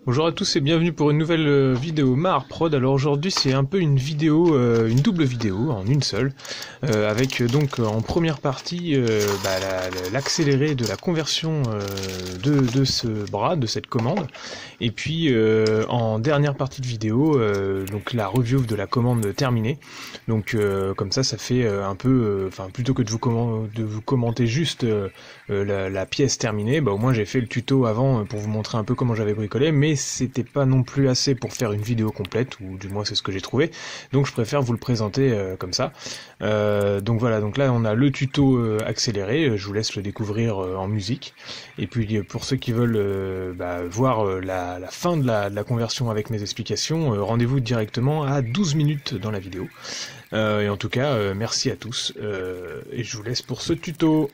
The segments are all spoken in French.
Bonjour à tous et bienvenue pour une nouvelle vidéo Maharprod. Alors aujourd'hui c'est un peu une vidéo, une double vidéo en une seule, avec donc en première partie l'accéléré de la conversion de ce bras, de cette commande, et puis en dernière partie de vidéo, donc la review de la commande terminée. Donc comme ça fait un peu, enfin plutôt que de vous commenter juste la pièce terminée, bah au moins j'ai fait le tuto avant pour vous montrer un peu comment j'avais bricolé, mais c'était pas non plus assez pour faire une vidéo complète, ou du moins c'est ce que j'ai trouvé, donc je préfère vous le présenter comme ça. Donc voilà, donc là on a le tuto accéléré, je vous laisse le découvrir en musique, et puis pour ceux qui veulent voir la fin de la conversion avec mes explications, rendez-vous directement à 12 minutes dans la vidéo. Et en tout cas, merci à tous, et je vous laisse pour ce tuto.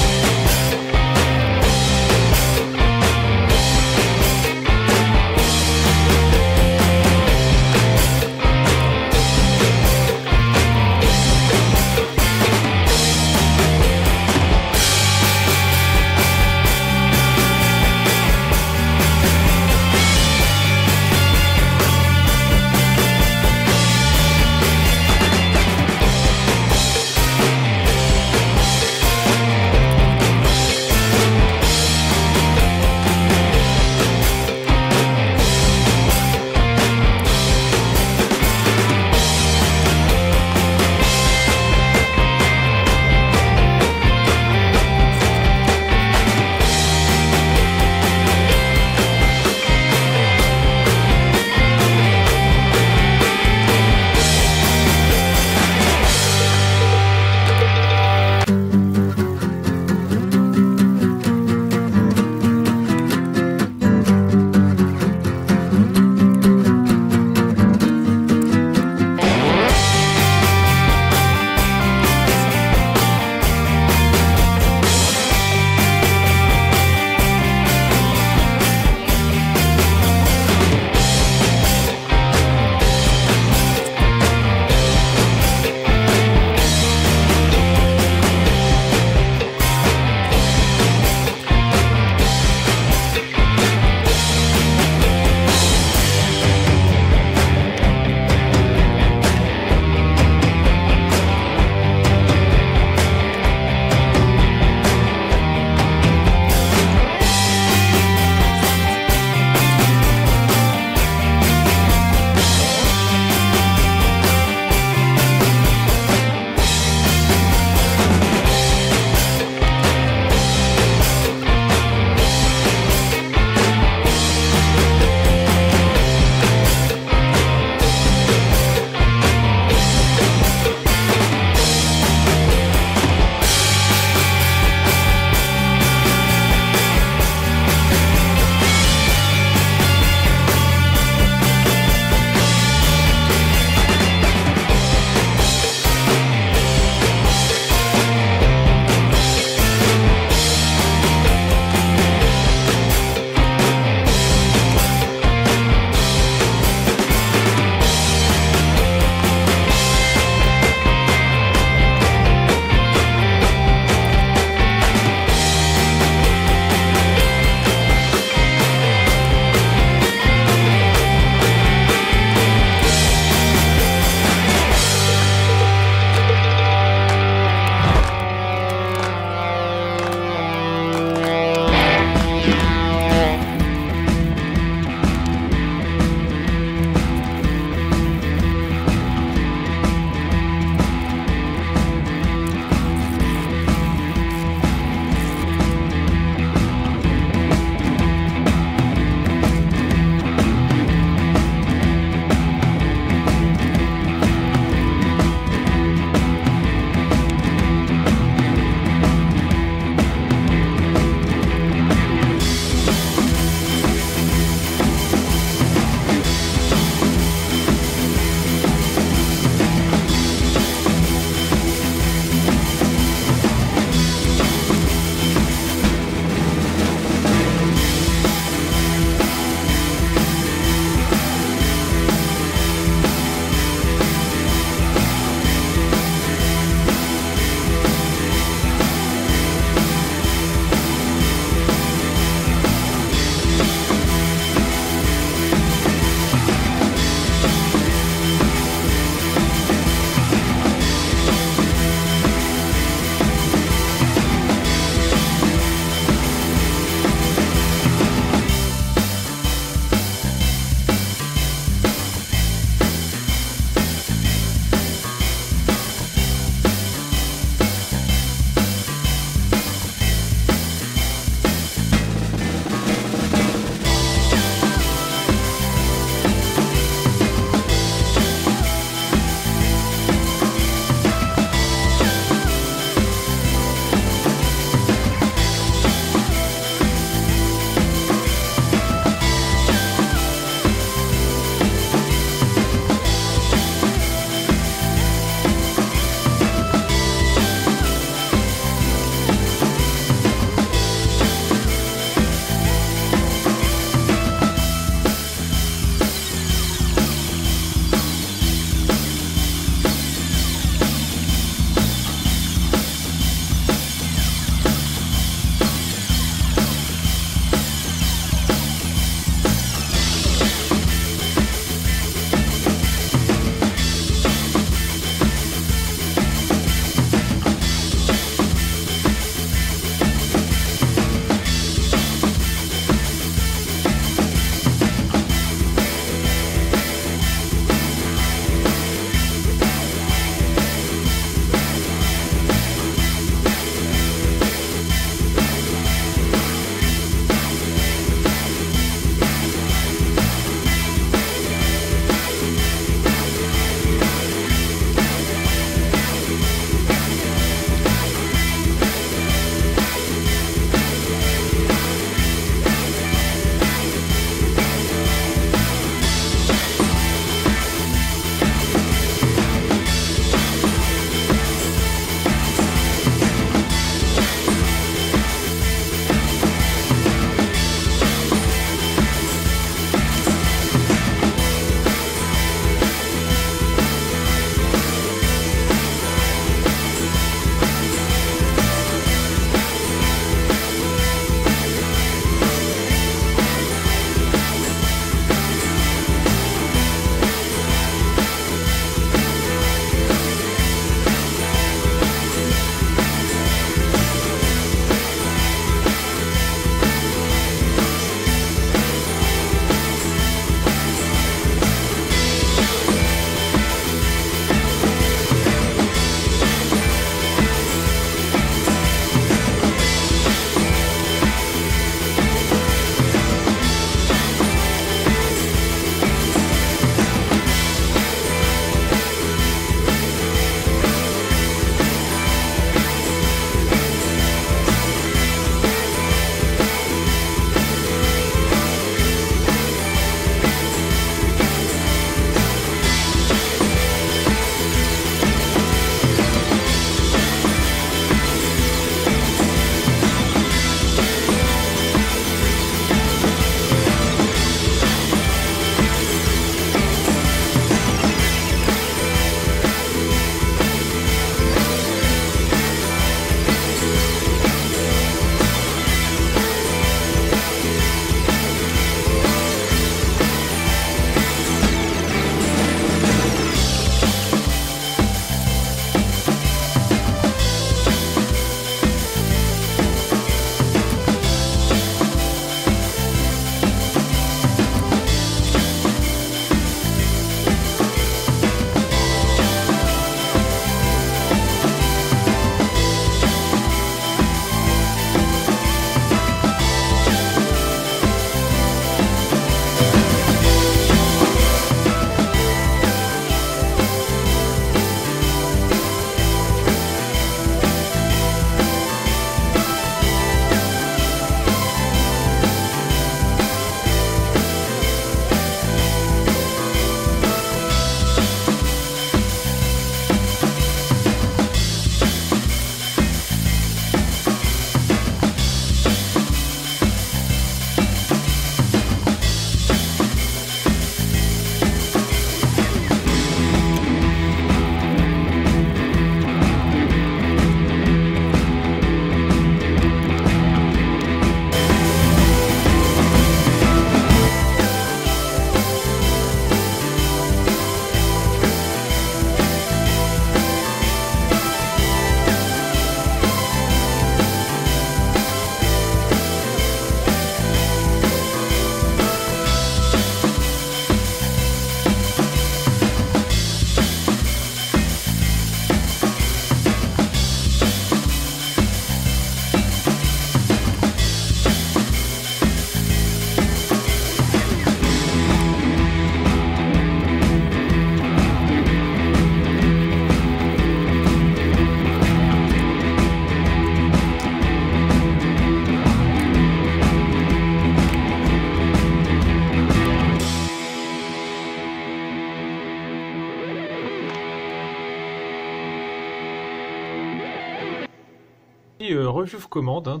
Et review commande hein,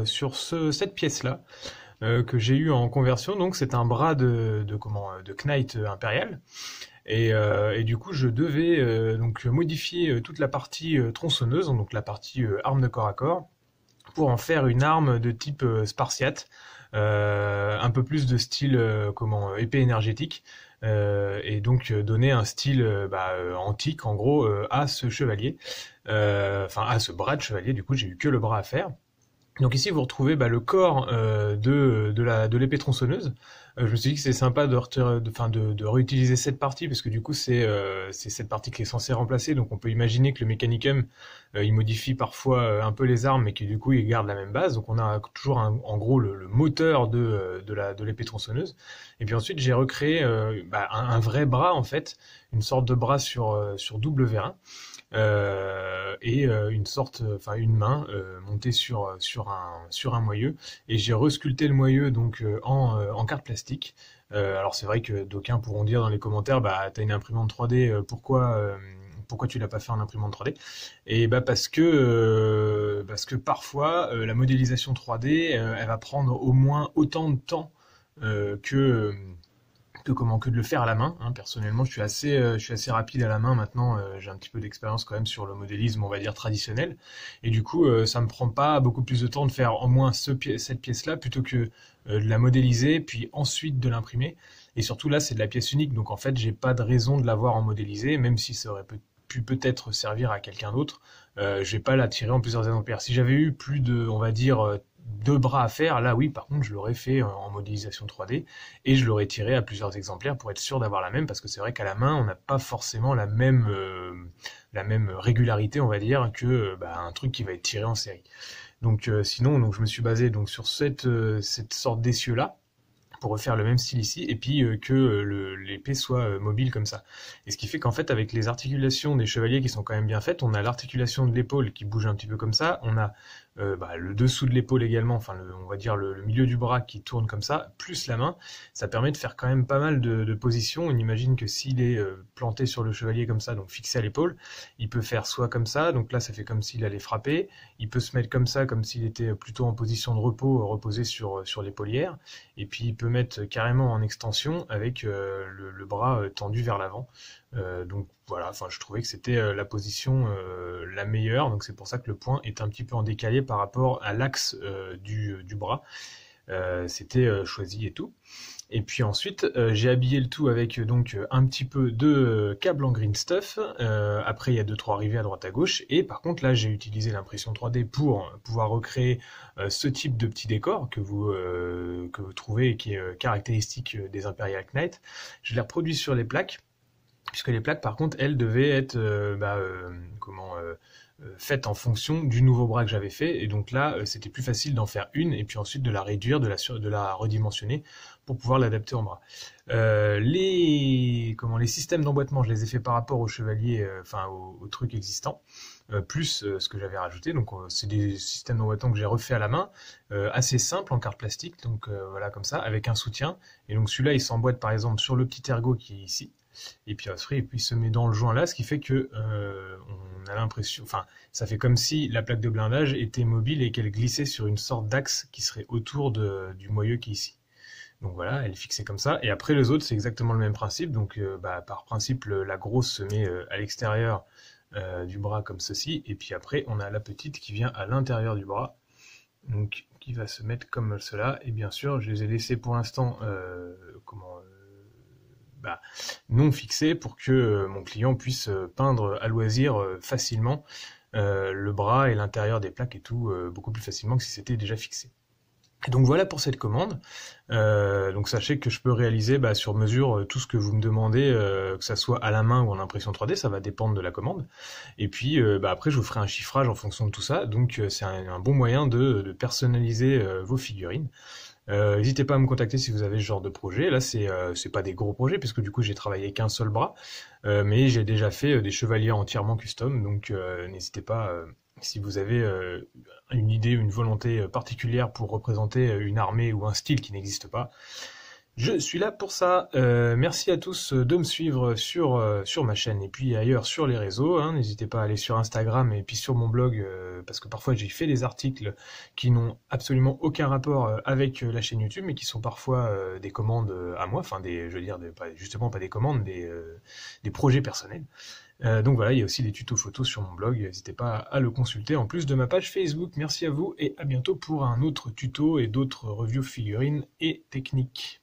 sur cette pièce-là que j'ai eu en conversion. Donc c'est un bras de Knight impérial. Et du coup, je devais donc modifier toute la partie tronçonneuse, donc la partie arme de corps à corps, pour en faire une arme de type spartiate, un peu plus de style épée énergétique, et donc donner un style antique en gros à ce chevalier, enfin à ce bras de chevalier. Du coup, j'ai eu que le bras à faire. Donc ici vous retrouvez le corps de l'épée tronçonneuse. Je me suis dit que c'est sympa de réutiliser cette partie parce que du coup c'est cette partie qui est censée remplacer. Donc on peut imaginer que le Mechanicum il modifie parfois un peu les armes mais que du coup il garde la même base. Donc on a toujours en gros le moteur de l'épée tronçonneuse. Et puis ensuite j'ai recréé un vrai bras en fait, une sorte de bras sur double vérin. Une main montée sur un moyeu, et j'ai resculpté le moyeu donc en carte plastique. Alors c'est vrai que d'aucuns pourront dire dans les commentaires, t'as une imprimante 3D, pourquoi tu l'as pas fait en imprimante 3D? Et parce que parfois la modélisation 3D elle va prendre au moins autant de temps que de le faire à la main. Hein. Personnellement, je suis assez rapide à la main maintenant. J'ai un petit peu d'expérience quand même sur le modélisme, on va dire traditionnel. Et du coup, ça me prend pas beaucoup plus de temps de faire au moins cette pièce-là plutôt que de la modéliser, puis ensuite de l'imprimer. Et surtout là, c'est de la pièce unique, donc en fait, j'ai pas de raison de l'avoir en modélisé, même si ça aurait pu peut-être servir à quelqu'un d'autre. Je vais pas la tirer en plusieurs exemplaires. Si j'avais eu plus de, on va dire, deux bras à faire, là oui, par contre, je l'aurais fait en modélisation 3D et je l'aurais tiré à plusieurs exemplaires pour être sûr d'avoir la même, parce que c'est vrai qu'à la main, on n'a pas forcément la même régularité, on va dire, que un truc qui va être tiré en série. Donc sinon, donc je me suis basé donc sur cette sorte d'essieu là pour refaire le même style ici, et puis que l'épée soit mobile comme ça. Et ce qui fait qu'en fait, avec les articulations des chevaliers qui sont quand même bien faites, on a l'articulation de l'épaule qui bouge un petit peu comme ça, on a le dessous de l'épaule également, enfin on va dire le milieu du bras qui tourne comme ça, plus la main, ça permet de faire quand même pas mal de positions. On imagine que s'il est planté sur le chevalier comme ça, donc fixé à l'épaule, il peut faire soit comme ça, donc là ça fait comme s'il allait frapper, il peut se mettre comme ça, comme s'il était plutôt en position de repos, reposé sur l'épaullière, et puis il peut mettre carrément en extension avec le bras tendu vers l'avant. Donc voilà, enfin je trouvais que c'était la position la meilleure, donc c'est pour ça que le point est un petit peu en décalé par rapport à l'axe du bras. C'était choisi et tout. Et puis ensuite, j'ai habillé le tout avec donc un petit peu de câble en green stuff. Après, il y a 2-3 rivets à droite à gauche. Et par contre, là, j'ai utilisé l'impression 3D pour pouvoir recréer ce type de petit décor que vous trouvez et qui est caractéristique des Imperial Knight. Je l'ai reproduit sur les plaques, puisque les plaques, par contre, elles devaient être faites en fonction du nouveau bras que j'avais fait. Et donc là, c'était plus facile d'en faire une et puis ensuite de la réduire, de la redimensionner pour pouvoir l'adapter en bras. Les systèmes d'emboîtement, je les ai fait par rapport au chevalier, au truc existant, plus ce que j'avais rajouté. Donc c'est des systèmes d'emboîtement que j'ai refait à la main, assez simple en carte plastique, donc voilà comme ça, avec un soutien. Et donc celui-là, il s'emboîte par exemple sur le petit ergot qui est ici. Et puis après, il se met dans le joint là, ce qui fait que on a l'impression, enfin, ça fait comme si la plaque de blindage était mobile et qu'elle glissait sur une sorte d'axe qui serait autour du moyeu qui est ici. Donc voilà, elle est fixée comme ça. Et après les autres, c'est exactement le même principe. Donc par principe, la grosse se met à l'extérieur du bras comme ceci. Et puis après, on a la petite qui vient à l'intérieur du bras, donc qui va se mettre comme cela. Et bien sûr, je les ai laissés pour l'instant non fixé pour que mon client puisse peindre à loisir facilement le bras et l'intérieur des plaques et tout beaucoup plus facilement que si c'était déjà fixé. Et donc voilà pour cette commande. Donc sachez que je peux réaliser sur mesure tout ce que vous me demandez, que ça soit à la main ou en impression 3D, ça va dépendre de la commande. Et puis après je vous ferai un chiffrage en fonction de tout ça. Donc c'est un bon moyen de personnaliser vos figurines. N'hésitez pas à me contacter si vous avez ce genre de projet. Là, c'est pas des gros projets, puisque du coup, j'ai travaillé qu'un seul bras, mais j'ai déjà fait des chevaliers entièrement custom, donc n'hésitez pas, si vous avez une idée, une volonté particulière pour représenter une armée ou un style qui n'existe pas, Je suis là pour ça. Merci à tous de me suivre sur ma chaîne et puis ailleurs sur les réseaux, hein. N'hésitez pas à aller sur Instagram et puis sur mon blog parce que parfois j'ai fait des articles qui n'ont absolument aucun rapport avec la chaîne YouTube mais qui sont parfois des commandes à moi, enfin je veux dire, justement pas des commandes, des projets personnels. Donc voilà, il y a aussi des tutos photos sur mon blog, n'hésitez pas à le consulter en plus de ma page Facebook. Merci à vous et à bientôt pour un autre tuto et d'autres reviews figurines et techniques.